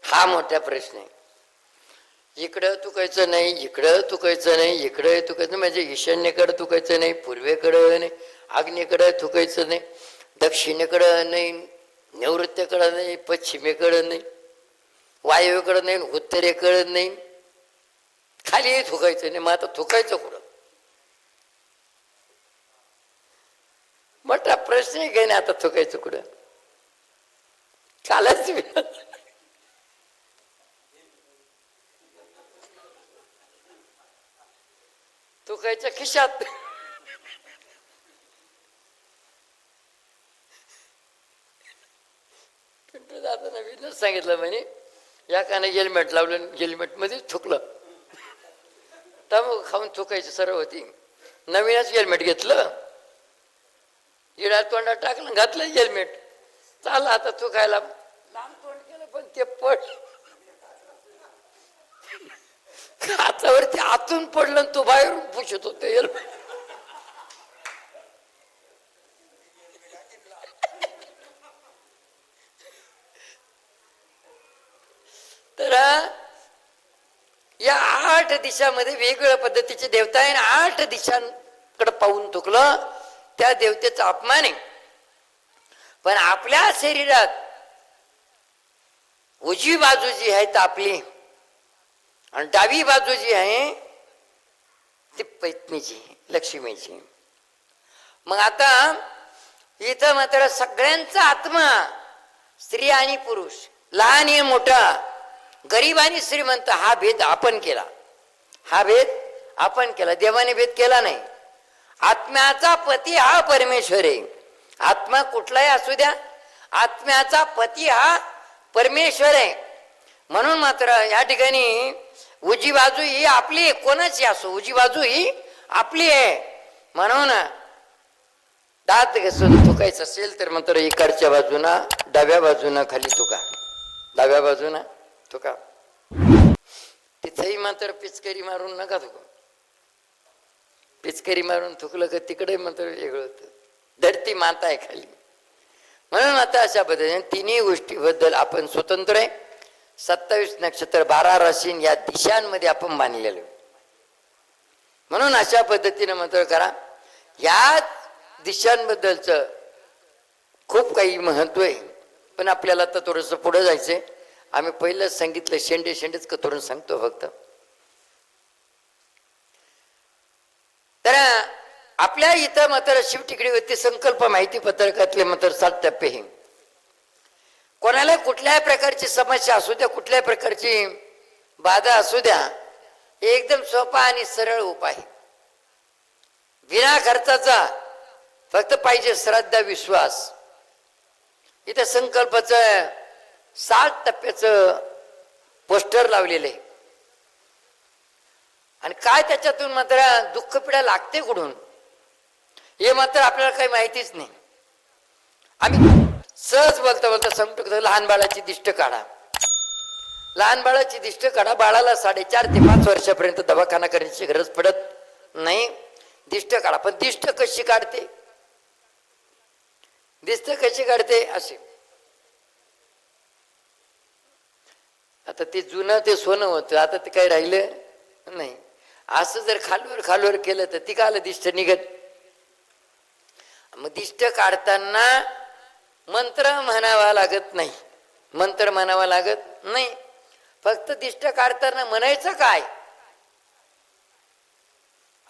हा मोठा प्रश्न आहे. इकडं तुकायचं नाही, इकडं तुकायचं नाही, इकडं तुकायचं म्हणजे ईशान्येकडं तुकायचं नाही, पूर्वेकडं नाही, आग्नेयकडं थुकायचं नाही, दक्षिणेकडं नाही, नैऋत्येकडं नाही, पश्चिमेकडं नाही, वायव्येकडं नाही, उत्तरेकडं नाही, खाली थुकायचं नाही. मग आता थुकायचं कुठं? मोठा प्रश्न आहे. काही नाही, आता थुकायचं कुठं? कालच थुकायच्या खिशात. आता नवीनच सांगितलं म्हणे, या काने हेल्मेट लावलं, हेल्मेट मध्ये थुकलं तर मग खाऊन थुकायची सरळ होती. नवीनच हेल्मेट घेतलं, इडा तोंडात टाकलं, घातलं हेल्मेट, चाललं आता थुकायला. लांब तोंड केलं पण ते पड हातावरती आतून पडलं, तो बाहेरून पुसत होते हेल्मेट. तर या 8 दिशामध्ये वेगवेगळ्या पद्धतीचे देवता आहे. 8 दिशांकडे पाहून थुकलं, त्या देवतेचा अपमान आहे. पण आपल्या शरीरात उजवी बाजू जी आहे ती आपली, आणि डावी बाजू जी आहे ती पैत्नीची, लक्ष्मीची. मग आता इथं मात्र सगळ्यांचा आत्मा, स्त्री आणि पुरुष, लहान आणि मोठा, गरीब आणि श्रीमंत, हा भेद आपण केला. हा भेद आपण केला, देवाने भेद केला नाही. आत्म्याचा पती हा परमेश्वर आहे. आत्मा कुठलाही असू द्या, आत्म्याचा पती हा परमेश्वर आहे. म्हणून मात्र या ठिकाणी उजवी बाजू ही आपली, कोणाची असो उजवी बाजू ही आपली आहे. म्हणून दात घासून थुकायचं असेल तर मात्र इकडच्या बाजूना, डाव्या बाजूना खाली थुका, डाव्या बाजूना थुका. तिथेही मात्र पिचकारी मारून नका थुका. पिचकारी मारून थुकलं का तिकडे मात्र वेगळं होतं. धरती माता आहे खाली. म्हणून आता अशा पद्धतीने तिन्ही गोष्टीबद्दल आपण स्वतंत्र आहे. 27 नक्षत्र, 12 राशी या दिशांमध्ये आपण बांधलेलो. म्हणून अशा पद्धतीने मात्र करा. या दिशांबद्दलचं खूप काही महत्व आहे, पण आपल्याला आता थोडंसं पुढे जायचंय. आम्ही पहिलंच सांगितलं, शेंडेच करून सांगतो फक्त. तर आपल्या इथं मात्र शिवटिकडीवरती संकल्प माहिती पत्रकातले मात्र 7 टप्पे हे. कोणाला कुठल्याही प्रकारची समस्या असू द्या, कुठल्याही प्रकारची बाधा असू द्या, एकदम सोपा आणि सरळ उपाय, विना खर्चाचा, फक्त पाहिजे श्रद्धा, विश्वास. इथं संकल्पाचं 7 टप्प्याचं पोस्टर लावलेलं आहे. आणि काय त्याच्यातून मात्र दुःख पीडा लागते कुठून हे मात्र आपल्याला काही माहितीच नाही. आम्ही सहज बोलता बोलता सांगतो, लहान बाळाची दिष्ट काढा. लहान बाळाची दिष्ट काढा. बाळाला 4.5 ते 5 वर्षापर्यंत दवाखाना करण्याची गरज पडत नाही. दिष्ट काढा. पण दिष्ट कशी काढते, दिष्ट कशी काढते असे. आता ते जुनं ते सोनं होतं, आता ते काही राहिलं नाही. असं जर खालवर केलं तर ती काल दिष्ट निघत. मग दिष्ट काढताना मंत्र म्हणावा लागत नाही, मंत्र म्हणावा लागत नाही. फक्त दिष्ट काढताना म्हणायचं काय,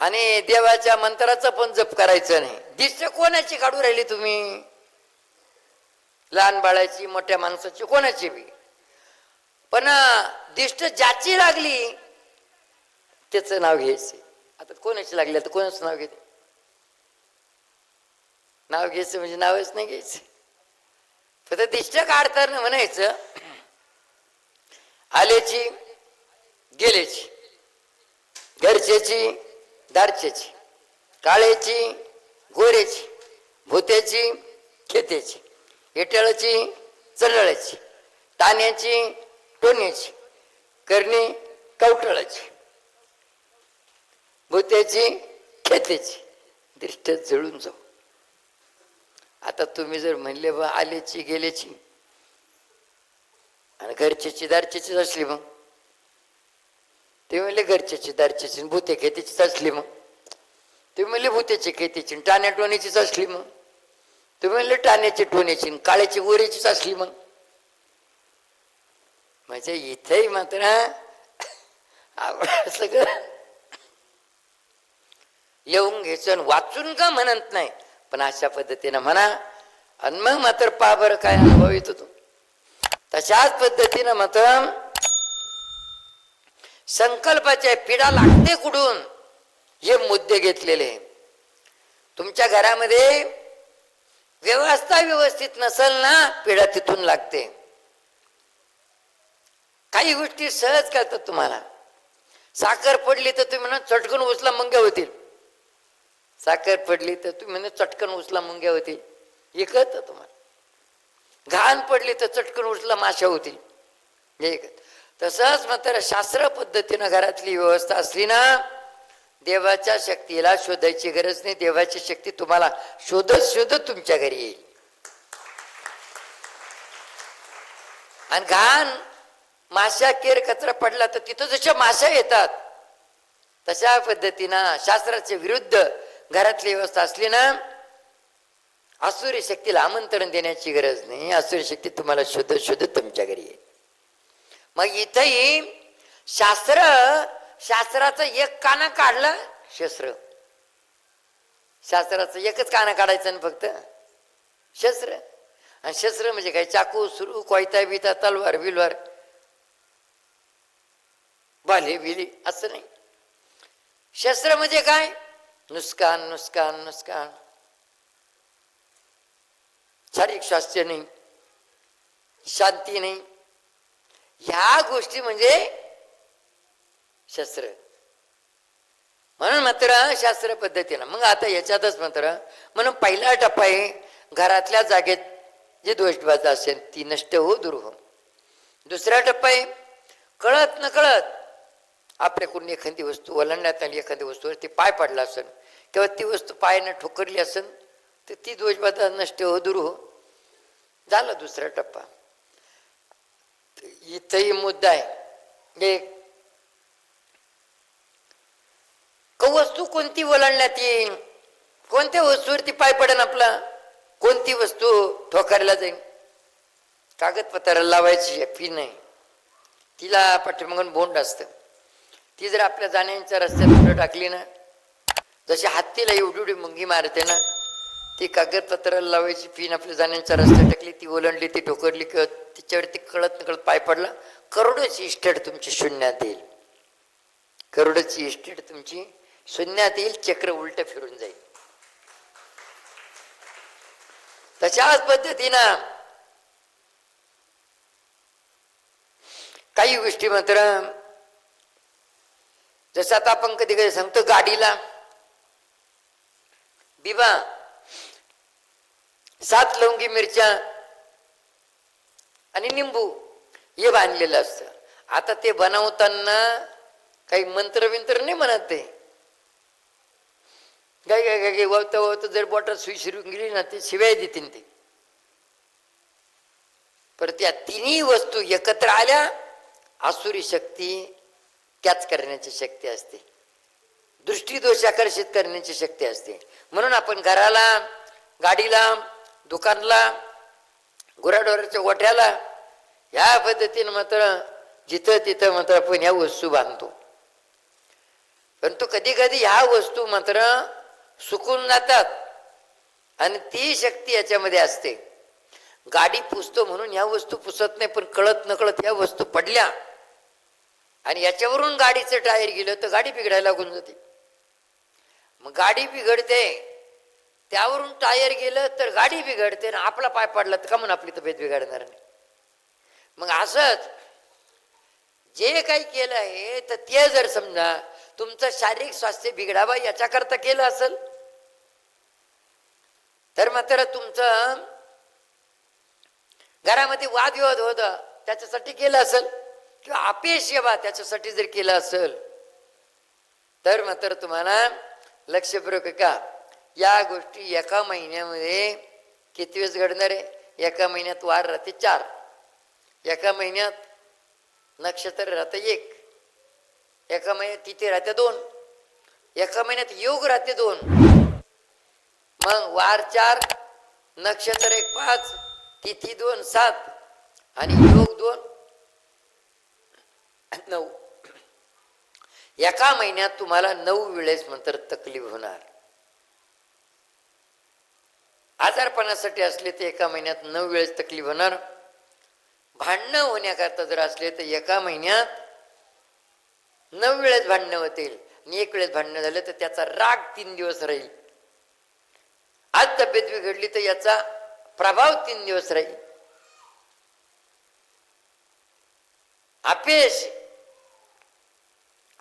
आणि देवाच्या मंत्राचा पण जप करायचं नाही. दिष्ट कोणाची काढू राहिली तुम्ही, लहान बाळाची, मोठ्या माणसाची, कोणाची बी. पण दिष्ट ज्याची लागली त्याचं नाव घ्यायचं. आता कोणाची लागली, आता कोणाचं नाव घेते, नाव घ्यायचं म्हणजे नावच नाही घ्यायचं. फक्त दिष्ट काढताना म्हणायचं, आल्याची, गेल्याची, घरच्याची, दारच्याची, काळ्याची, गोऱ्याची, भूत्याची, खेत्याची, हेटाळाची, चल्लाळाची, ताण्याची, टोण्याची, करणी, कवटाळाची, भूत्याची, खेत्याची. दिष्ट जळून जाऊ. आता तुम्ही जर म्हणले बा आल्याची, गेल्याची, आणि घरच्याची दारच्याचीच असली मग ते म्हणले घरच्याची दारच्याची भूते खेतीचीच असली मग ते म्हणले भूतेची खेतीची टाण्या टोण्याचीच असली मग ते म्हणले टाण्याची टोण्याची काळ्याची गोऱ्याचीच असली मग म्हणजे इथेही मात्र सगळं लिहून घ्यायचं वाचून का म्हणत नाही पण अशा पद्धतीनं म्हणा आणि मग मात्र पा बरं काय अनुभव येत होतो तशाच पद्धतीनं मात्र संकल्पाच्या पिढा लागते कुठून हे मुद्दे घेतलेले तुमच्या घरामध्ये व्यवस्था व्यवस्थित नसेल ना पिढा तिथून लागते काही गोष्टी सहज कळतात तुम्हाला साखर पडली तर तुम्ही म्हणा चटकन उचला मुंग्या होतील साखर पडली तर तुम्ही म्हणा चटकन उचला मुंग्या होतील हे कळतं तुम्हाला घाण पडली तर चटकन उचला माशा होतील हे तसंच मात्र शास्त्र पद्धतीनं घरातली व्यवस्था असली ना देवाच्या शक्तीला शोधायची गरज नाही देवाची शक्ती तुम्हाला शोधत शोधत तुमच्या घरी येईल आणि घाण माशा केर कचरा पडला तर तिथं जशा माशा येतात तशा पद्धतीनं शास्त्राच्या विरुद्ध घरातली व्यवस्था असली ना आसुरी शक्तीला आमंत्रण देण्याची गरज नाही आसुरी शक्ती तुम्हाला शोधत शोधत तुमच्या घरी येईल मग इथंही शास्त्राचं एक काना काढला शस्त्र शास्त्राचं एकच काना काढायचं ना फक्त शस्त्र आणि शस्त्र म्हणजे काय चाकू सुरू कोयता बिता तलवार बिलवार बाले बिली असं नाही शस्त्र म्हणजे काय नुकसान नुकसान नुकसान शारीरिक स्वास्थ्य नाही शांती नाही ह्या गोष्टी म्हणजे शस्त्र म्हणून मात्र शास्त्र पद्धतीनं मग आता याच्यातच मात्र म्हणून पहिला टप्पा आहे घरातल्या जागेत जे दोषबाधा असेल ती नष्ट हो दूर हो दुसरा टप्पा आहे कळत न कळत आपल्याकडून एखादी वस्तू ओलांडण्यात आली एखादी वस्तूवर ती पाय पडला असेल किंवा ती वस्तू पायाने ठोकरली असेल तर ती दोषबाधा नष्ट हो दूर हो झाला दुसरा टप्पा इथंही मुद्दा आहे एक वस्तू कोणती ओलांडण्यात येईल कोणत्या वस्तूवरती पाय पडेल आपला कोणती वस्तू ठोकरला जाईल कागदपत्राला लावायची फी नाही तिला पाठीमागून बोंड असतं ती जर आपल्या जाण्याच्या रस्त्यात पुढे टाकली ना जशी हत्तीला एवढी एवढी मुंगी मारते ना ती कागदपत्राला लावायची फी आपल्या जाण्याच्या रस्त्यात टाकली ती ओलांडली ती ठोकरली किंवा तिच्यावरती कळत नकळत पाय पडला करोडोची इस्टेट तुमची शून्यात येईल करोडोची इस्टेट तुमची शून्यात येईल चक्र उलट फिरून जाईल तशाच पद्धतीनं काही गोष्टी मात्र जसं आता आपण कधी कधी सांगतो गाडीला बिबा 7 लवंगी मिरच्या आणि निंबू हे बांधलेलं असतं आता ते बनवताना काही मंत्र विंत्र नाही म्हणत ते काय काय काय वळता वळता जर बोटात सुई शिरून गेली ना ते शिवाय देतील ते पर त्या तिन्ही वस्तू एकत्र आल्या आसुरी शक्ती कॅच करण्याची शक्ती असते दृष्टीदोष आकर्षित करण्याची शक्ती असते म्हणून आपण घराला गाडीला दुकानला गुराढोराच्या गोठ्याला ह्या पद्धतीनं मात्र जिथं तिथं मात्र आपण ह्या वस्तू बांधतो परंतु कधी कधी ह्या वस्तू मात्र सुकून जातात आणि ती शक्ती याच्यामध्ये असते गाडी पुसतो म्हणून ह्या वस्तू पुसत नाही पण कळत नकळत ह्या वस्तू पडल्या आणि याच्यावरून गाडीचं टायर गेलं तर गाडी बिघडायला लागून जाते मग गाडी बिघडते त्यावरून टायर गेलं तर गाडी बिघडते ना आपला पाय पडला तर का म्हणून आपली तब्येत बिघडणार नाही मग असंच जे काही केलं आहे तर ते जर समजा तुमचं शारीरिक स्वास्थ्य बिघडावा याच्याकरता केलं असेल तर मात्र तुमचं घरामध्ये वादविवाद होता त्याच्यासाठी केलं असेल किंवा अपयश यावा त्याच्यासाठी जर केलं असेल तर मात्र तुम्हाला लक्षपूर्वक का या गोष्टी एका महिन्यामध्ये किती वेळेस घडणार आहे एका महिन्यात वार राहते 4 एका महिन्यात नक्षत्र राहतं एक, एका महिन्यात तिथी राहते 2, एका महिन्यात योग राहते 2, मग वार 4, नक्षत्र 1 5, तिथी 2 7 आणि योग 2 9. एका महिन्यात तुम्हाला 9 वेळेस नंतर तकलीफ होणार. आजारपणासाठी असले तर एका महिन्यात 9 वेळेस तकलीफ होणार. भांडणं होण्याकरता जर असले तर एका महिन्यात 9 वेळेस भांडणं होतील आणि 1 वेळेस भांडणं झालं तर त्याचा राग 3 दिवस राहील. आज तब्येत बिघडली तर याचा प्रभाव 3 दिवस राहील. अपयश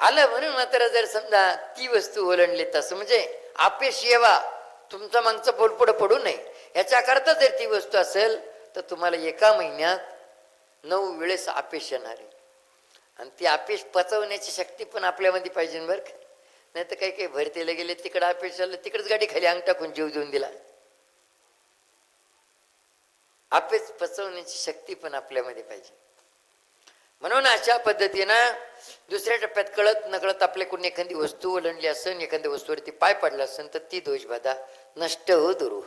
आलं म्हणून मात्र जर समजा ती वस्तू ओलांडली तसं म्हणजे अपयश येवा, तुमचा मागचा पोल पुढे पडू नये याच्याकरता जर ती वस्तू असेल तर तुम्हाला एका महिन्यात 9 वेळेस अपयश येणार आहे. आणि ती अपयश पचवण्याची शक्ती पण आपल्यामध्ये पाहिजे बरं का. नाही तर काही काही भरतीला गेले तिकडं अपयश आलं, तिकडेच गाडी खाली अंग टाकून जीव देऊन दिला. अपयश पचवण्याची शक्ती पण आपल्यामध्ये पाहिजे. म्हणून अशा पद्धतीनं दुसऱ्या टप्प्यात कळत नकळत आपल्याकडून एखादी वस्तू ओलांडली असेल, एखाद्या वस्तूवरती पाय पडला असेल तर ती दोषबाधा नष्ट हो दूर हो.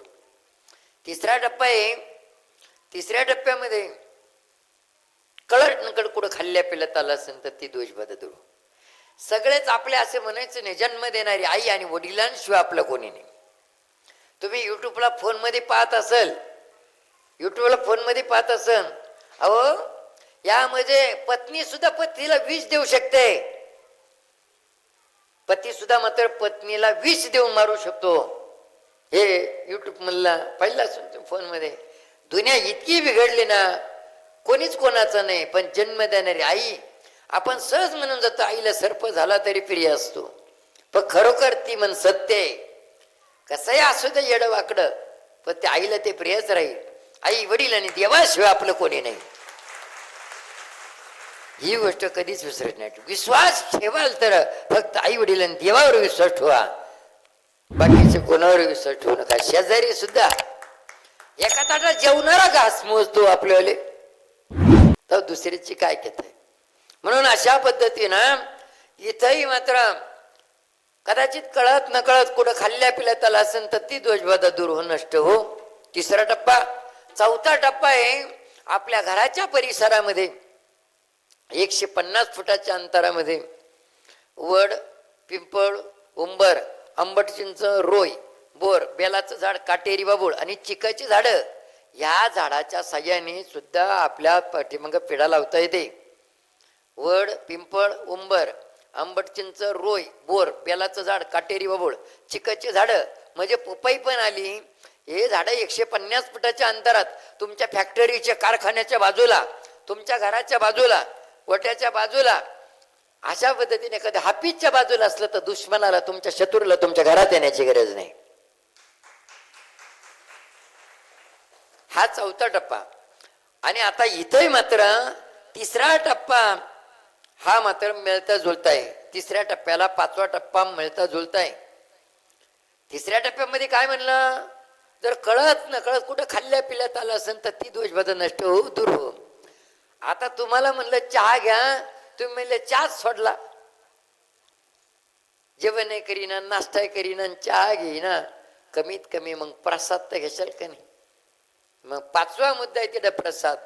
तिसरा टप्पा आहे. तिसऱ्या टप्प्यामध्ये कळत नकळत कुठं खाल्ल्या पिल्यात आला असेल तर ती दोषबाधा दूर हो. सगळेच आपले असे म्हणायचं नाही, जन्म देणारी आई आणि वडिलांशिवाय आपलं कोणी नाही. तुम्ही युट्यूबला फोनमध्ये पाहत असेल, युट्यूबला फोनमध्ये पाहत असेल, अहो यामध्ये पत्नी सुद्धा पत्नीला विष देऊ शकते. पती सुद्धा मात्र पत्नीला विष देऊन मारू शकतो. हे युट्यूब मधला पाहिलं असून फोन मध्ये. दुनिया इतकी बिघडली ना, कोणीच कोणाचं नाही. पण जन्म देणारी आई, आपण सहज म्हणून जातो आईला सर्प झाला तरी प्रिय असतो, पण खरोखर ती मन सत्य आहे. कसंही असू दे येडं वाकडं, पण त्या आईला ते प्रियच राहील. आई वडील आणि देवाशिवाय आपलं कोणी नाही. ही गोष्ट कधीच विसरत नाही. विश्वास ठेवाल तर फक्त आई वडील आणि देवावर विश्वास ठेवा, बाकीचे कोणावर विश्वास ठेवू नका. शेजारी सुद्धा एका ताटात जेवणारा घास मोजतो आपल्याले, तर दुसरीची काय घेत आहे. म्हणून अशा पद्धतीनं इथंही मात्र कदाचित कळत नकळत कुठं खाल्ल्या पिल्यात आला असेल तर ती दोषबाधा दूर हो, नष्ट हो. तिसरा टप्पा. चौथा टप्पा आहे आपल्या घराच्या परिसरामध्ये 150 फुटाच्या अंतरामध्ये वड, पिंपळ, उंबर, आंबट चिंच, रोय, बोर, बेलाचं झाड, काटेरी बाबूळ आणि चिकाची झाडं, या झाडाच्या साह्याने सुद्धा आपल्या पाठीमाग पिढा लावता येते. वड, पिंपळ, उंबर, आंबट चिंच, रोय, बोर, बेलाचं झाड, काटेरी बाबूळ, चिकाची झाडं म्हणजे पपई पण आली. हे झाडं 150 फुटाच्या अंतरात तुमच्या फॅक्टरीच्या कारखान्याच्या बाजूला, तुमच्या घराच्या बाजूला, वट्याच्या बाजूला, अशा पद्धतीने एखाद्या हाफीजच्या बाजूला असलं तर दुश्मनाला, तुमच्या शत्रूला तुमच्या घरात येण्याची गरज नाही. हा चौथा टप्पा. आणि आता इथंही मात्र तिसरा टप्पा हा मात्र मिळता जुळता आहे. तिसऱ्या टप्प्याला 5वा टप्पा मिळता जुळता आहे. तिसऱ्या टप्प्यामध्ये काय म्हणलं, जर कळत न कळत कुठं खाल्ल्या पिल्यात आलं असेल तर ती दोषबाधा नष्ट हो, दूर हो. आता तुम्हाला म्हणलं चहा घ्या, तुम्ही म्हणले चहाच सोडला. जेवण नाही करीना, नाश्ता करीना, चहा घेईना, कमीत कमी मग प्रसाद तर घेशाल का नाही. मग 5वा मुद्दा आहे तिथे प्रसाद.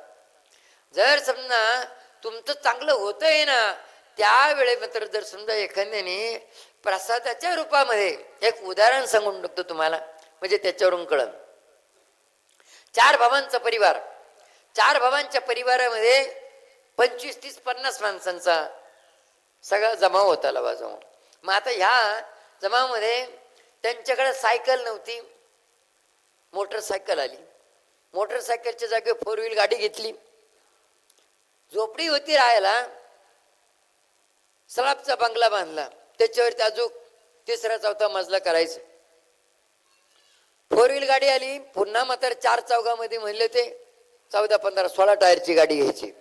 जर समजा तुमचं चांगलं होतंय ना, त्यावेळे मात्र जर समजा एखाद्याने प्रसादाच्या रूपामध्ये, एक उदाहरण सांगून टाकतो तुम्हाला म्हणजे त्याच्यावरून कळलं. 4 भावांचा परिवार, 4 भावांच्या परिवारामध्ये 25, 30, 50 माणसांचा सगळा जमाव होता लवाजमा. मग आता ह्या जमावामध्ये त्यांच्याकडे सायकल नव्हती, मोटरसायकल आली. मोटरसायकलच्या जागेवर 4 व्हील गाडी घेतली. झोपडी होती राहायला, स्लॅबचा बंगला बांधला, त्याच्यावरती अजून 3रा 4था मजला करायचा. 4 व्हील गाडी आली. पुन्हा मात्र 4 चौघामध्ये म्हणले ते 14, 15, 16 टायरची गाडी घ्यायची.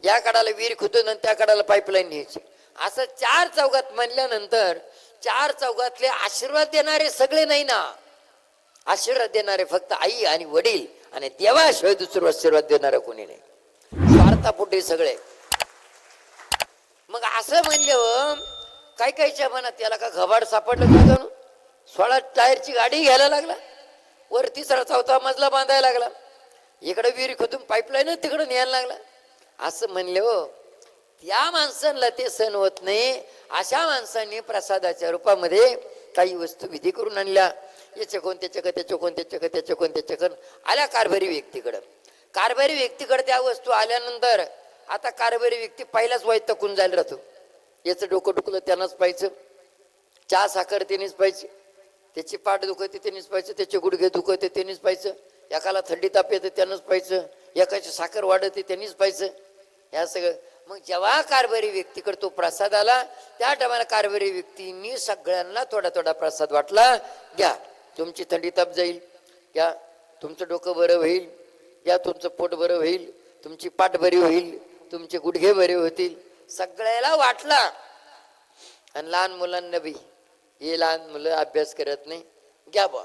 या कडाला विहीर खुतून त्या कडाला पाईपलाईन न्यायची. असं 4 चौघात म्हणल्यानंतर 4 चौघातले आशीर्वाद देणारे सगळे नाही ना. आशीर्वाद देणारे फक्त आई आणि वडील आणि देवाशिवाय दुसरं आशीर्वाद देणारं कोणी नाही. भारतापुढे सगळे. मग असं म्हणलं काय कायच्या मनात त्याला का घबाड सापडलं का जाणू, 16 टायरची गाडी घ्यायला लागला, वर 3रा 4था मजला बांधायला लागला, इकडे विहीर खोदून पाईपलाईन तिकडे न्यायला लागला. असं म्हणले हो, त्या माणसांना ते सहन होत नाही. अशा माणसांनी प्रसादाच्या रूपामध्ये काही वस्तू विधी करून आणल्या. याचे कोण त्याच्या त्याचे कोण त्याच्या त्याचे कोण त्याच्याकडं आल्या कारभारी व्यक्तीकडं. कारभारी व्यक्तीकडे त्या वस्तू आल्यानंतर आता कारभारी व्यक्ती पहिलाच वैतकून जायला राहतो. याचं डोकं दुखलं त्यानंच पाहिजे, चहा साखर त्यानेच पाहिजे, त्याची पाठ दुखते त्यानेच पाहिजे, त्याचे गुडघे दुखते त्यानेच पाहिजे, एकाला थंडी ताप येते त्यानंच पाहिजे, एकाची साखर वाढते त्यांनीच पाहिजे. या सगळं मग जेव्हा कारभारी व्यक्तीकडे तो प्रसाद आला त्या टायमाला कारभारी व्यक्तींनी सगळ्यांना थोडा थोडा प्रसाद वाटला. घ्या, तुमची थंडी ताप जाईल, घ्या तुमचं डोकं बरं होईल, घ्या तुमचं पोट बरं होईल, तुमची पाठ बरी होईल, तुमचे गुडघे बरे होतील. सगळ्याला वाटला. आणि लहान मुलांना बी, हे लहान मुलं अभ्यास करत नाही, घ्या बा,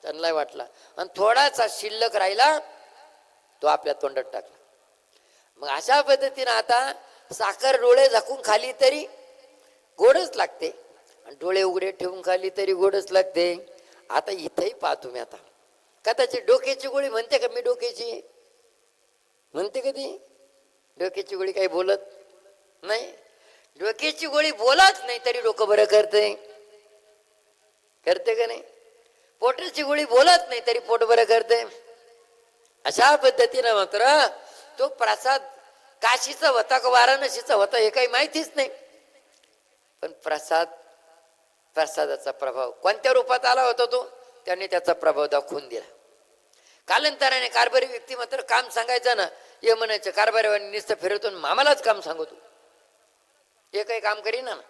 त्यांना वाटला. आणि थोडासा शिल्लक राहिला तो आपल्या तोंडात टाकला. मग अशा पद्धतीनं आता साखर डोळे झाकून खाली तरी गोडच लागते, आणि डोळे उघडे ठेवून खाली तरी गोडच लागते. आता इथंही पाहा तुम्ही, आता कदाचित डोक्याची गोळी म्हणते का, मी डोक्याची म्हणते कधी, डोक्याची गोळी काही बोलत नाही. डोक्याची गोळी बोलत नाही तरी डोकं बरं करते, करते का नाही. पोटाची गोळी बोलत नाही तरी पोट बरं करते. अशा पद्धतीनं मात्र तो प्रसाद काशीचा होता का वाराणसीचा होता हे काही माहितीच नाही, पण प्रसादाचा प्रभाव कोणत्या रूपात आला होता तो त्याने त्याचा प्रभाव दाखवून दिला. कालांतराने कारभारी व्यक्ती मात्र काम सांगायचं ना, हे म्हणायचं कारभारीवानी नुसतं फिरवतो मामालाच काम सांगतो, हे काही काम करीना ना.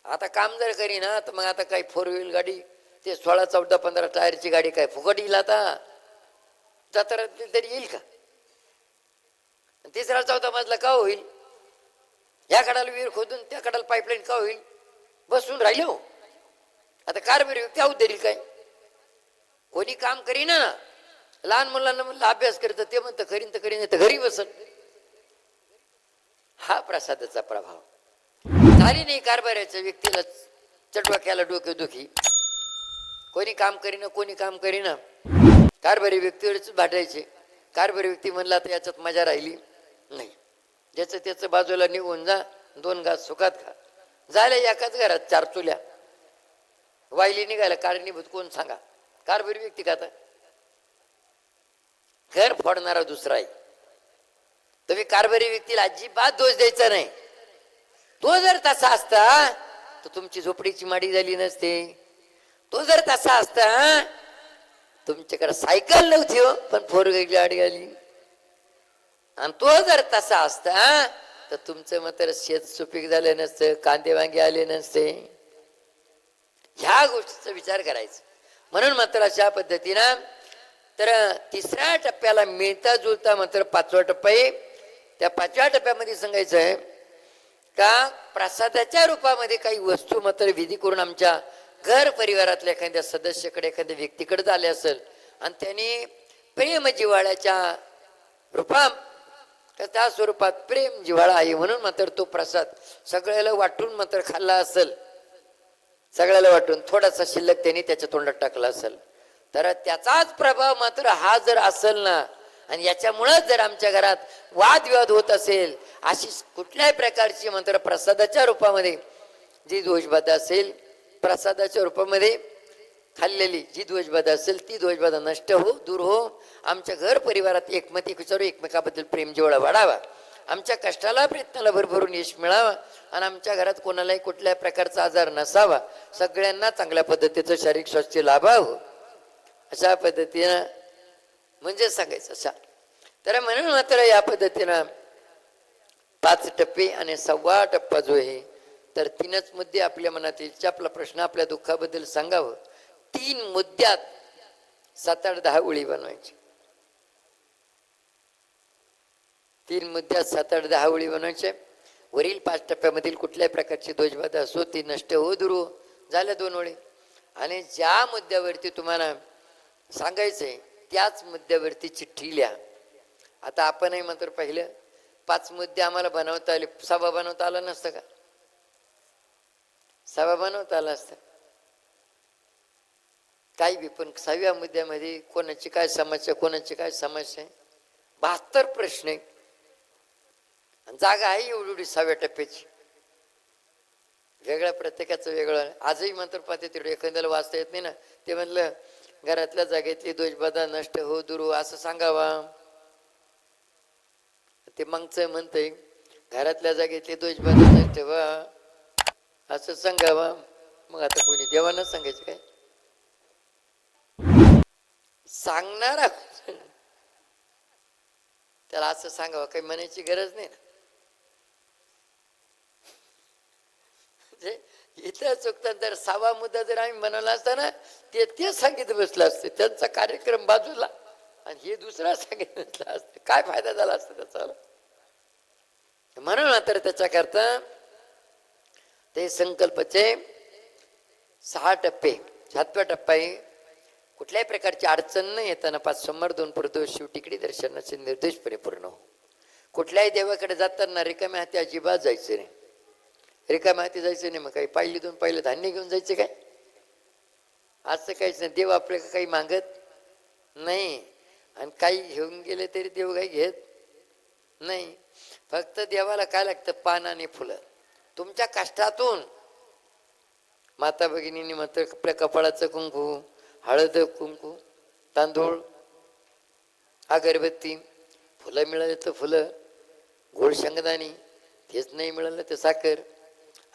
आता काम जर करीना तर मग आता काही 4 व्हील गाडी, ते 16, 14, 15 टायरची गाडी काय फुकट येईल, आता जत्रा तरी येईल का. 3रा 4था मजला का होईल, या कडाला विहीर खोदून त्या कडाला पाईपलाईन का होईल, बसून राहिले हो. आता कारभारी व्यक्ती उद्धरील काय, कोणी काम करीना ना. लहान मुलांना म्हणलं अभ्यास करतं, ते म्हणतं करीन तर करीन, तर घरी बसल. हा प्रसादाचा प्रभाव झाली नाही. कारभाऱ्याच्या व्यक्तीला चटवाक्याला डोकेदुखी, कोणी काम करीना कोणी काम करीना, कारभारी व्यक्तीवरच भांडायचे. कारभारी व्यक्ती म्हणला तर याच्यात मजा राहिली नाही, ज्याचं त्याचं बाजूला निघून जा, 2 घास सुखात खा. झाल्या एकाच घरात 4 चुल्या, वायली निघायला कारणीभूत कोण सांगा, कारभारी व्यक्ती का. आता घर फोडणारा दुसरा आहे. तुम्ही कारभारी व्यक्तीला अजिबात दोष द्यायचा नाही. तो जर तसा असता तर तुमची झोपडीची माडी झाली नसते. तो जर तसा असता, तुमच्याकडे सायकल नव्हती हो पण 4 व्हील गाडी आली. आणि तो जर तसा असता तर तुमचं मात्र शेत सुपीक झालं नसतं, कांदे वांगे आले नसते. ह्या गोष्टीचा विचार करायचा. म्हणून मात्र अशा पद्धतीनं तर 3ऱ्या टप्प्याला मिळता जुळता मात्र 5वा टप्पा आहे. त्या 5व्या टप्प्यामध्ये सांगायचं आहे का प्रसादाच्या रूपामध्ये काही वस्तू मात्र विधी करून आमच्या घर परिवारातल्या एखाद्या सदस्याकडे एखाद्या व्यक्तीकडे झाले असेल आणि त्यांनी प्रेम जिव्हाळ्याच्या रूपात त्या स्वरूपात प्रेम जिव्हाळा आहे म्हणून मात्र तो प्रसाद सगळ्याला वाटून मात्र खाल्ला असेल, सगळ्याला वाटून थोडासा शिल्लक त्यांनी त्याच्या तोंडात टाकला असेल, तर त्याचाच प्रभाव मात्र हा जर असेल ना, आणि याच्यामुळेच जर आमच्या घरात वादविवाद होत असेल, अशी कुठल्याही प्रकारची मात्र प्रसादाच्या रूपामध्ये जी दोषबाधा असेल, प्रसादाच्या रूपामध्ये खाल्लेली जी दोषबाधा असेल ती दोषबाधा नष्ट हो, दूर हो. आमच्या घर परिवारात एकमत विचारू, एकमेकाबद्दल प्रेम जिव्हाळा वाढावा, आमच्या कष्टाला प्रयत्नाला भरभरून यश मिळावा आणि आमच्या घरात कोणालाही कुठल्याही प्रकारचा आजार नसावा, सगळ्यांना चांगल्या पद्धतीचं शारीरिक स्वास्थ्य लाभावं, अशा पद्धतीनं म्हणजे सांगायचं अशा. तर म्हणून मात्र या पद्धतीनं 5 टप्पे आणि 6वा टप्पा जो आहे तर 3च मुद्दे आपल्या मनात येईल. आपला प्रश्न आपल्या दुःखाबद्दल सांगावं. 3 मुद्द्यात 7-8-10 ओळी बनवायची. 3 मुद्द्यात 7-8-10 ओळी बनवायचे. वरील 5 टप्प्यामधील कुठल्याही प्रकारची दोषबाधा असो ती नष्ट हो, दूर हो. झाल्या 2 ओळी. आणि ज्या मुद्द्यावरती तुम्हाला सांगायचंय त्याच मुद्द्यावरती चिठ्ठी लिहा. आता आपणही मात्र पाहिलं 5 मुद्दे आम्हाला बनवता आले, 6वा बनवता आला नसतं का? 6वा बनवता आला असतं काही बी. पण 6व्या मुद्द्यामध्ये कोणाची काय समस्या, कोणाची काय समस्या आहे, 72 प्रश्न आहे. जागा आहे एवढी 6व्या टप्प्याची. वेगळ्या प्रत्येकाचं वेगळं. आजही मंत्र पाहते तिकडे एखाद्याला वाचता येत नाही ना, ते म्हणलं घरातल्या जागेतली दोषबाधा नष्ट हो, दूर हो असं सांगावा. ते मागचं म्हणतंय घरातल्या जागेतली दोषबाधा नष्ट व्हा असं सांगावा. मग आता कोणी देवानं सांगायचं काय? सांगणार त्याला असं सांगावं काही म्हणायची गरज नाही ना. इथं चुकतात. जर 6वा मुद्दा जर आम्ही बनवला असता ना, ते सांगितलं बसलं असतं, त्यांचा कार्यक्रम बाजूला आणि हे दुसरा सांगितलं बसलं असतं, काय फायदा झाला असता त्याचा? म्हणून मात्र त्याच्याकरता ते संकल्पचे 6 टप्पे. 7वा टप्पा आहे कुठल्याही प्रकारची अडचण न येताना 5 सोमवार 2 प्रदोष शिवटिकडी दर्शनाचे निर्देशपणे पूर्ण हो. कुठल्याही देवाकडे जाताना रिकाम्या हाती अजिबात जायचं नाही. रिकाम्या हाती जायचं नाही. मग काही पाहिली 2 पाहिलं धान्य घेऊन जायचं काय? असं काहीच नाही. देव आपल्याला काही मागत नाही आणि काही घेऊन गेले तरी देव काही घेत नाही. फक्त देवाला काय लागतं? पान आणि फुलं. तुमच्या कष्टातून माता भगिनींनी मात्र आपल्या कपाळाचं कुंकू, हळद कुंकू, तांदूळ, अगरबत्ती, फुलं मिळाले तर फुलं, गोड शेंगदाणी, तेच नाही मिळालं तर साखर,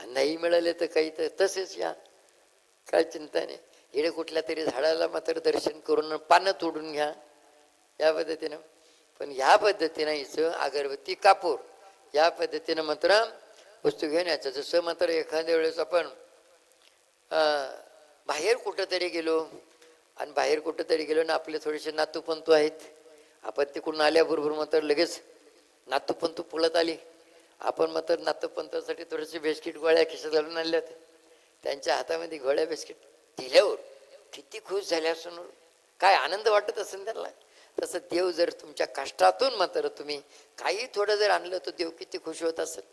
नाही मिळाले तर काही तर तसेच या. काय चिंता नाही. इकडे कुठल्या तरी झाडाला मात्र दर्शन करून पानं तोडून घ्या या पद्धतीनं. पण ह्या पद्धतीनं हिचं अगरबत्ती, कापूर या पद्धतीनं मात्र वस्तू घेऊन यायचं. जसं मात्र एखाद्या वेळेस आपण बाहेर कुठंतरी गेलो आणि बाहेर कुठंतरी गेलो ना, आपले थोडेसे नातूपंतू आहेत, आपण तिकडून आल्याबरोबर मात्र लगेच नातूपंतू पळत आली. आपण मात्र नातूपंतासाठी थोडेसे बिस्किट गोळ्या खिशात घालून आणले होते. त्यांच्या हातामध्ये गोळ्या बिस्किट दिल्यावर किती खुश झाले असून, काय आनंद वाटत असेल त्यांना. तसं देव जर तुमच्या कष्टातून मात्र तुम्ही काही थोडं जर आणलं तर देव किती खुश होत असेल,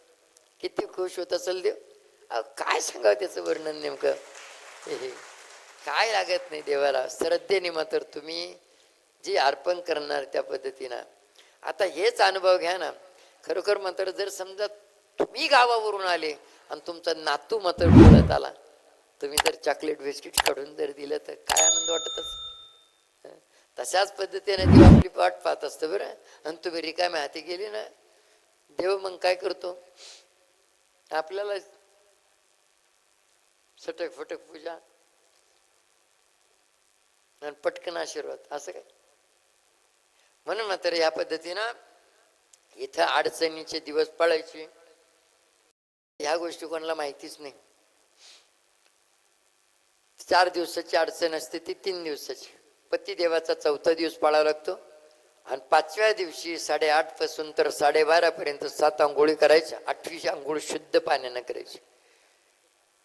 किती खुश होत असेल देव. काय सांगावं त्याचं वर्णन नेमकं. काय लागत नाही देवाला. श्रद्धेने मात्र तुम्ही जे अर्पण करणार त्या पद्धतीनं. आता हेच अनुभव घ्या ना. खरोखर मात्र जर समजा तुम्ही गावावरून आले आणि तुमचा नातू मात्र बोलत आला, तुम्ही जर चॉकलेट बिस्किट काढून जर दिलं तर काय आनंद वाटतच. तशाच पद्धतीने देव आपली वाट पाहत असतं बरं. आणि तुम्ही रिकाम्या हाती गेली ना, देव मग काय करतो? आपल्याला सटक फटक पूजा आणि पटकन आशीर्वाद असं काय. म्हणून मात्र या पद्धतीनं इथं अडचणीचे दिवस पाळायचे. ह्या गोष्टी कोणाला माहितीच नाही. 4 दिवसाची अडचण असते ती 3 दिवसाची. पतिदेवाचा 4था दिवस पाळावा लागतो आणि 5व्या दिवशी 8:30 पासून तर 12:30 पर्यंत 7 आंघोळी करायच्या. 8वी आंघोळ शुद्ध पाण्यानं करायची.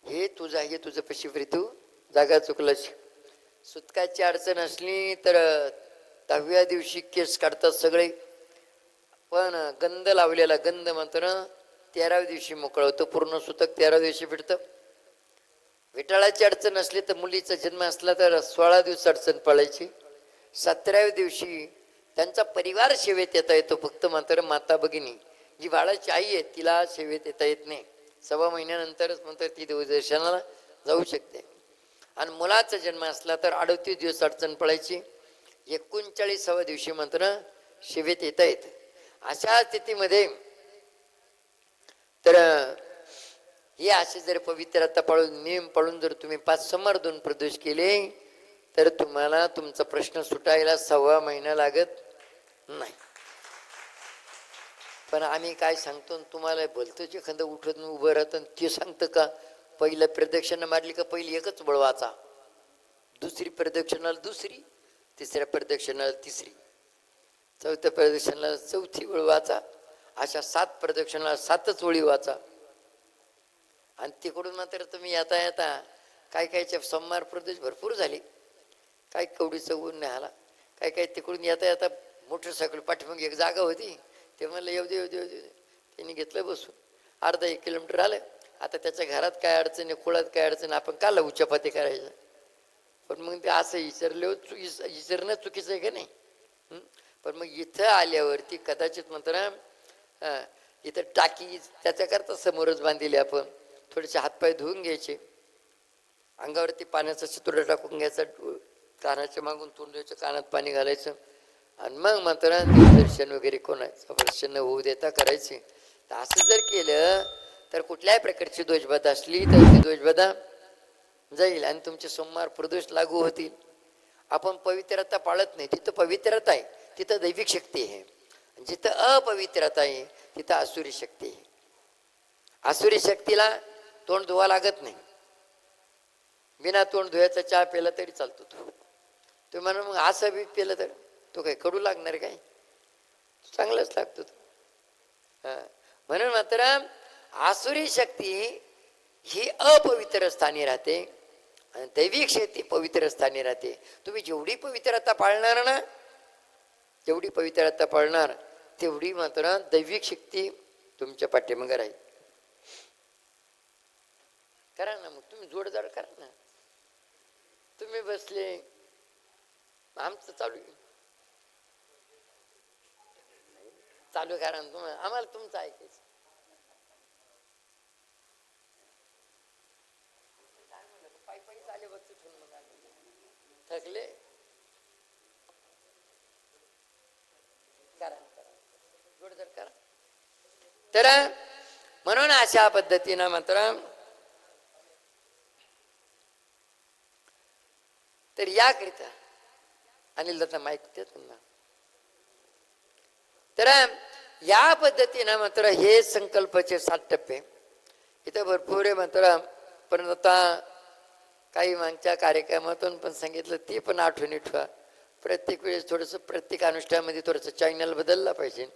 हे तुझं पशी तू जागा चुकलाच. सुतकाची अडचण असली तर 10व्या दिवशी केस काढतात सगळे, पण गंध लावलेला गंध मात्र 13व्या दिवशी मोकळं होतं. पूर्ण सुतक 13व्या दिवशी फिरतं. विटाळाची अडचण असली तर मुलीचा जन्म असला तर 16 दिवस अडचण पाळायची. 17व्या दिवशी त्यांचा परिवार सेवेत येता येतो. फक्त मात्र माता भगिनी जी बाळाची आई आहे तिला सेवेत येता येत नाही. 6 महिन्यानंतरच मात्र ती देवदर्शनाला जाऊ शकते. आणि मुलाचा जन्म असला तर 38 दिवस अडचण पडायची. 39व्या दिवशी मात्र सेवेत येता येत. अशा स्थितीमध्ये तर हे असे जर पवित्रता पाळून नियम पाळून जर तुम्ही 5 सोमवार 2 प्रदोष केले तर तुम्हाला तुमचा प्रश्न सुटायला 6वा महिना लागत नाही. पण आम्ही काय सांगतो तुम्हाला बोलतो जे एखादं उठत उभं राहतं ते सांगतं का? पहिलं प्रदक्षिणा मारली का पहिली एकच बळ वाचा, दुसरी प्रदक्षिणाला दुसरी, तिसऱ्या प्रदक्षिणाला तिसरी, 4थ्या प्रदक्षिणाला 4थी ओळ वाचा. अशा 7 प्रदक्षिणाला 7च ओळी वाचा. आणि तिकडून मात्र तुम्ही येता येता काय कायच्या सोमवार प्रदेश भरपूर झाले. काय कवडीचं ऊन नाही आला. काय काय तिकडून येता येता मोटरसायकल पाठीमागे एक जागा होती ते म्हणलं येऊ दे येऊ दे येऊ दे. त्यांनी घेतलं बसून. अर्धा 1 किलोमीटर आलं. आता त्याच्या घरात काय अडचण आहे, कुळात काय अडचण, आपण काला उच्चपाती करायचं. पण मग ते असं विचारले विचारणं चुकीचं आहे का नाही. पण मग इथं आल्यावरती कदाचित मात्र इथं टाकी त्याच्याकरता समोरच बांधलेली. आपण थोडेसे हातपाय धुवून घ्यायचे, अंगावरती पाण्याचा शितोडा टाकून घ्यायचा, कानाच्या मागून तोंड द्यायचं, कानात पाणी घालायचं, आणि मग मात्र देवदर्शन वगैरे कोणाचं वर्षण होऊ देता करायचे. तर असं जर केलं तर कुठल्याही प्रकारची दोषबाधा असली तर ती दोषबाधा जाईल आणि तुमचे सोमवार प्रदोष लागू होतील. आपण पवित्रता पाळत नाही, तिथं पवित्रता आहे, तिथं दैविक शक्ती आहे. जिथं अपवित्रता आहे तिथं आसुरी शक्ती आहे. आसुरी शक्तीला तोंड धुवा लागत नाही. बिना तोंड धुवायचा चहा प्याला तरी चालतो. तो म्हणून मग असं बी पेलं तर तो काही कडू लागणार काय, चांगलाच लागतो तो. म्हणून मात्र आसुरी शक्ती ही अपवित्र स्थानी राहते आणि दैविक शक्ती पवित्र स्थानी राहते. तुम्ही जेवढी पवित्रता पाळणार ना, जेवढी पवित्रता पाळणार तेवढी मात्र दैविक शक्ती तुमच्या पाठीमागे राहील. करा ना, मग तुम्ही जोडदार करा ना. तुम्ही बसले, आमचं चालू चालू करा ना. तुम्हाला आम्हाला तुमचं ऐकायचं. पायी पायी चाले बघतो थकले. करा जोडदार करा. तर म्हणून अशा पद्धतीनं मात्र तर याकरिता अनिल दादा माहिती देत ना. तर या पद्धतीनं मात्र हे संकल्पाचे 7 टप्पे इथं भरपूर आहे मात्र. पण आता काही मागच्या कार्यक्रमातून पण सांगितलं, ते पण आठवणी ठेवा. प्रत्येक वेळेस थोडंसं प्रत्येक अनुष्ठानामध्ये थोडंसं चॅनल बदलला पाहिजे.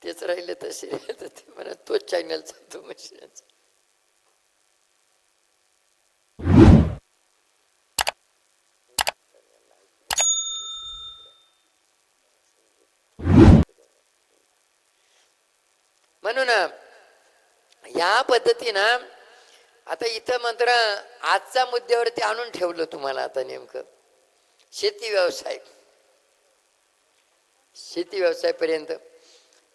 तेच राहिले तसे ते म्हणा तोच चॅनल चालतो मशीनचा. म्हणून या पद्धतीनं आता इथं मात्र आजच्या मुद्द्यावरती आणून ठेवलं तुम्हाला. आता नेमकं शेती व्यवसाय, शेती व्यवसाय पर्यंत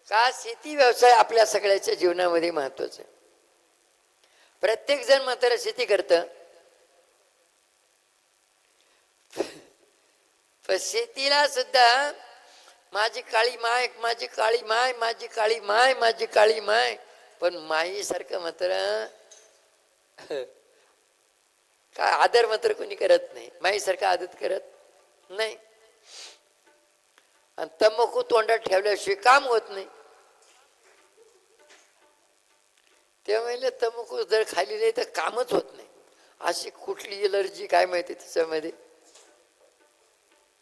का. शेती व्यवसाय आपल्या सगळ्याच्या जीवनामध्ये महत्वाचा आहे. प्रत्येक जण मात्र शेती करतं, पण शेतीला सुद्धा माझी काळी माय, माझी काळी माय, माझी काळी माय, माझी काळी माय. पण माईसारखं मात्र काय आदर मात्र कोणी करत नाही. माईसारखं आदत करत नाही. आणि तंबाखू तोंडात ठेवल्याशिवाय काम होत नाही. त्यामुळे तंबाखू जर खाली नाही तर कामच होत नाही. अशी कुठली एलर्जी काय माहिती त्याच्यामध्ये.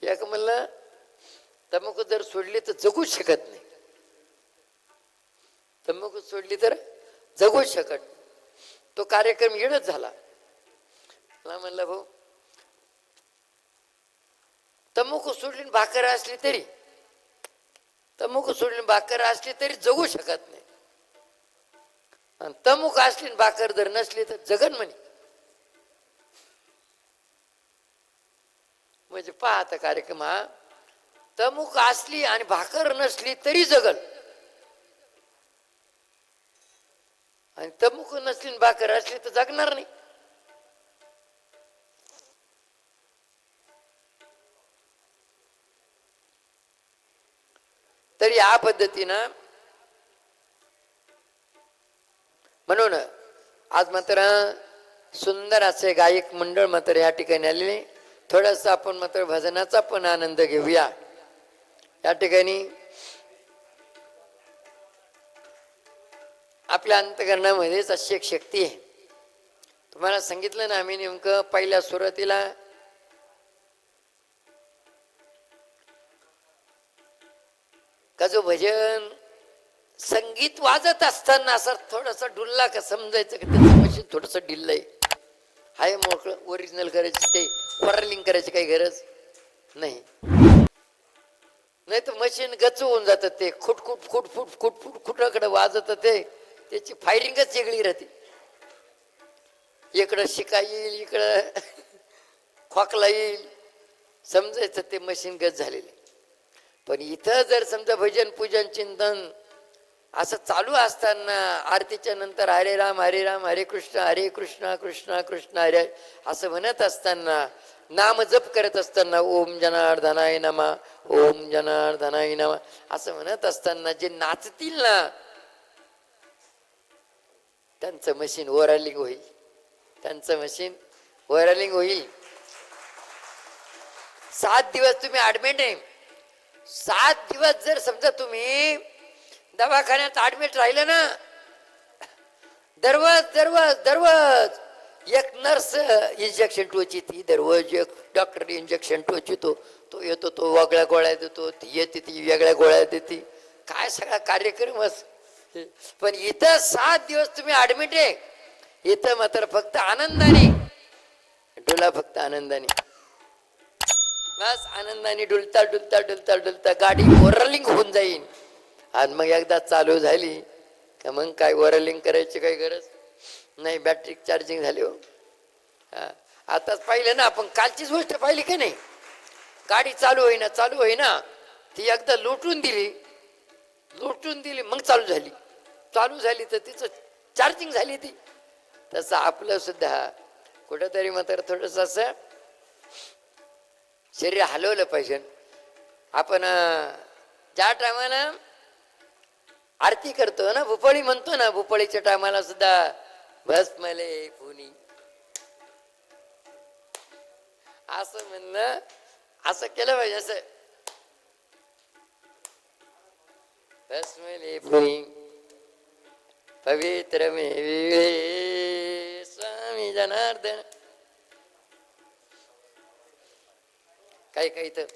या का म्हणलं तंबाखू जर सोडली तर जगूच शकत नाही. तंबाखू सोडली तर जगूच शकत. तो कार्यक्रम येणच झाला. मला म्हणलं भाऊ तंबाखू सोडली भाकर असली तरी, तंबाखू सोडली भाकर असली तरी जगू शकत नाही. आणि तंबाखू असली भाकर जर नसली तर जगन म्हणे. म्हणजे पहा आता कार्यक्रम हा, तंबाखू असली आणि भाकर नसली तरी जगल, आणि तंबाखू नसली भाकर असली तर जगणार नाही. तर या पद्धतीनं म्हणून आज मात्र सुंदर असे गायक मंडळ मात्र या ठिकाणी आलेले. थोडस आपण मात्र भजनाचा पण आनंद घेऊया. या ठिकाणी आपल्या अंतकरणामध्येच अशी एक शक्ती आहे. तुम्हाला सांगितलं ना आम्ही नेमकं पहिल्या सुरुवातीला का जो भजन संगीत वाजत असताना असं थोडस डुलला का समजायचं की त्याचं मशीन थोडस डिल्लय हाय. मोकळं ओरिजिनल करायची ते फॉरलिंग करायची काही गरज नाही. नाही तर मशीन गच होऊन जातं ते खुटखुट खुटफुट खुटफुट खुटाकडे वाजत ते त्याची फायरिंगच वेगळी राहते. इकडं शिका येईल, इकडं खोकला येईल, समजायचं ते मशीन गच झालेले. पण इथं जर समजा भजन पूजन चिंतन असं चालू असताना आरतीच्या नंतर हरे राम हरे कृष्ण कृष्ण कृष्ण हरे असं म्हणत असताना, नाम जप करत असताना, ओम जनार्दनाय नमः ओम जनार्दनाय नमः असं म्हणत असताना जे नाचतील ना त्यांचं मशीन ओव्हरऑलिंग होईल, त्यांचं मशीन ओव्हरऑलिंग होईल. 7 दिवस तुम्ही ऍडमिट आहे. 7 दिवस जर समजा तुम्ही दवाखान्यात ऍडमिट राहिलं ना, दररोज एक नर्स इंजेक्शन टोचिती, दररोज एक डॉक्टर इंजेक्शन टोचितो. तो येतो, तो वेगळ्या गोळ्या देतो, ती येते, ती वेगळ्या गोळ्या देते. काय सगळा कार्यक्रमच. पण इथं 7 दिवस तुम्ही ऍडमिट आहे. इथं मात्र फक्त आनंदाने डुला, फक्त आनंदाने, बस आनंदाने डुलता डुलता डुलता डुलता गाडी ओव्हरऑलिंग होऊन जाईल. आणि मग एकदा चालू झाली का मग काय ओव्हरऑलिंग करायची काही गरज नाही. बॅटरी चार्जिंग झाली. हो, आताच पाहिलं ना आपण, कालचीच गोष्ट पाहिली की नाही. गाडी चालू होईना ती एकदा लुटून दिली मग चालू झाली तर तिचं चार्जिंग झाली ती. तसं आपलं सुद्धा कुठंतरी मात्र थोडस असं शरीर हलवलं पाहिजे. आपण ज्या टायमाला आरती करतो ना, भुपळी म्हणतो ना, भुपळीच्या टायमाला सुद्धा भस्मले पुनी असं म्हणणं, असं केलं पाहिजे. असं भस्मले पुनी पवित्र मे विळे स्वामी जनार्दन. काही तर